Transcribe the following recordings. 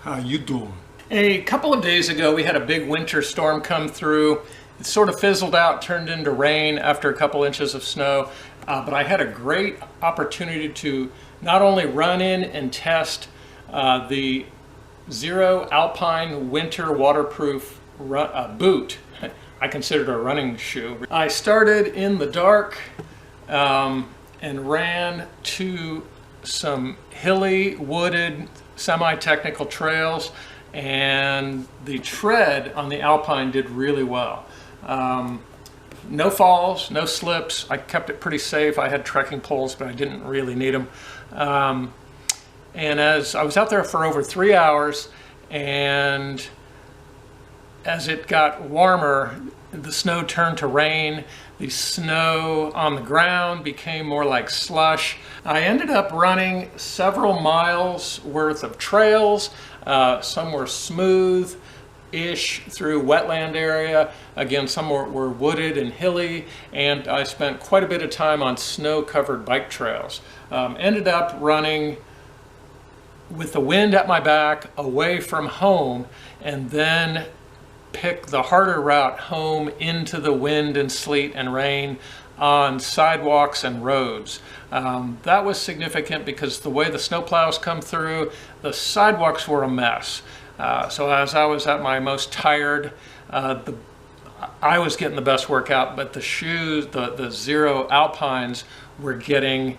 How you doing? A couple of days ago, we had a big winter storm come through. It sort of fizzled out, turned into rain after a couple inches of snow. But I had a great opportunity to not only run in and test the Xero Alpine winter waterproof boot. I consider it a running shoe. I started in the dark and ran to some hilly, wooded, semi-technical trails, and the tread on the Alpine did really well. No falls, no slips. I kept it pretty safe. I had trekking poles, but I didn't really need them. And as I was out there for over 3 hours, and as it got warmer, the snow turned to rain. The snow on the ground became more like slush. I ended up running several miles worth of trails. Some were smooth-ish through wetland area. Again, some were wooded and hilly, and I spent quite a bit of time on snow-covered bike trails. Ended up running with the wind at my back, away from home, and then pick the harder route home into the wind and sleet and rain on sidewalks and roads. That was significant because the way the snowplows come through, the sidewalks were a mess. So as I was at my most tired, I was getting the best workout, but the shoes, the Xero Alpines, were getting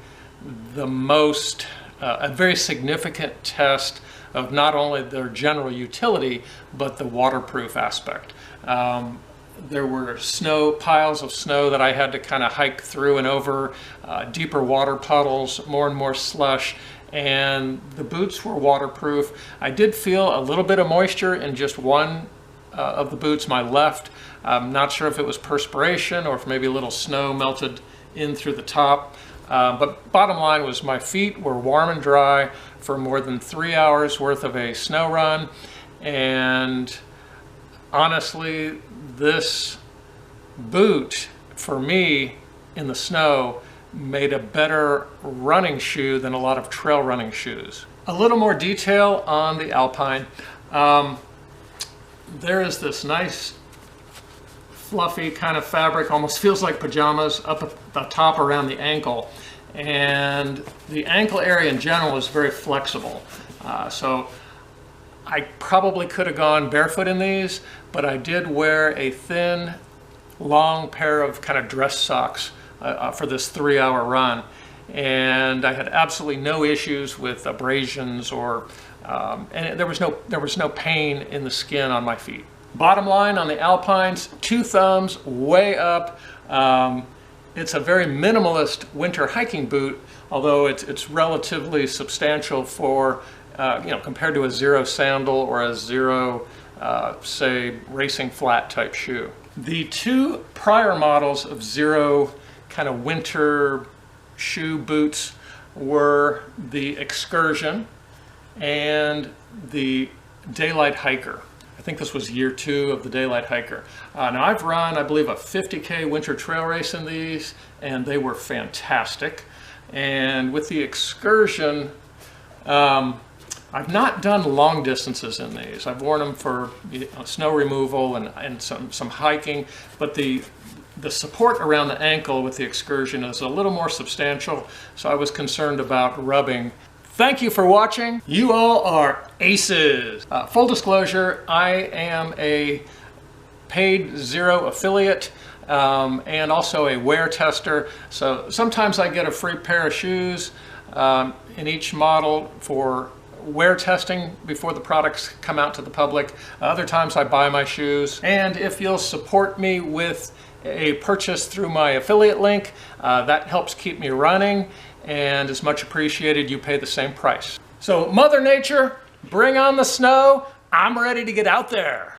the most, a very significant test of not only their general utility, but the waterproof aspect. There were piles of snow that I had to kind of hike through and over, deeper water puddles, more and more slush, and the boots were waterproof. I did feel a little bit of moisture in just one of the boots, my left. I'm not sure if it was perspiration or if maybe a little snow melted in through the top. But bottom line was my feet were warm and dry for more than 3 hours worth of a snow run. And honestly, this boot for me in the snow made a better running shoe than a lot of trail running shoes. A little more detail on the Alpine. There is this nice fluffy kind of fabric, almost feels like pajamas, up at the top around the ankle. And the ankle area in general is very flexible. So I probably could have gone barefoot in these, but I did wear a thin, long pair of kind of dress socks for this 3-hour run. And I had absolutely no issues with abrasions or, and there was no pain in the skin on my feet. Bottom line on the Alpines, 2 thumbs way up. It's a very minimalist winter hiking boot, although it's relatively substantial for, compared to a Xero sandal or a Xero, say, racing flat type shoe. The 2 prior models of Xero kind of winter shoe boots were the Excursion and the Daylite Hiker. I think this was year 2 of the Daylite Hiker. Now I've run, I believe, a 50K winter trail race in these, and they were fantastic. And with the Excursion, I've not done long distances in these. I've worn them for snow removal and some hiking, but the support around the ankle with the Excursion is a little more substantial, so I was concerned about rubbing. Thank you for watching. You all are aces. Full disclosure, I am a paid Xero affiliate and also a wear tester. So sometimes I get a free pair of shoes in each model for wear testing before the products come out to the public. Other times I buy my shoes. And if you'll support me with a purchase through my affiliate link, that helps keep me running, and is much appreciated. You pay the same price. So Mother Nature, bring on the snow. I'm ready to get out there.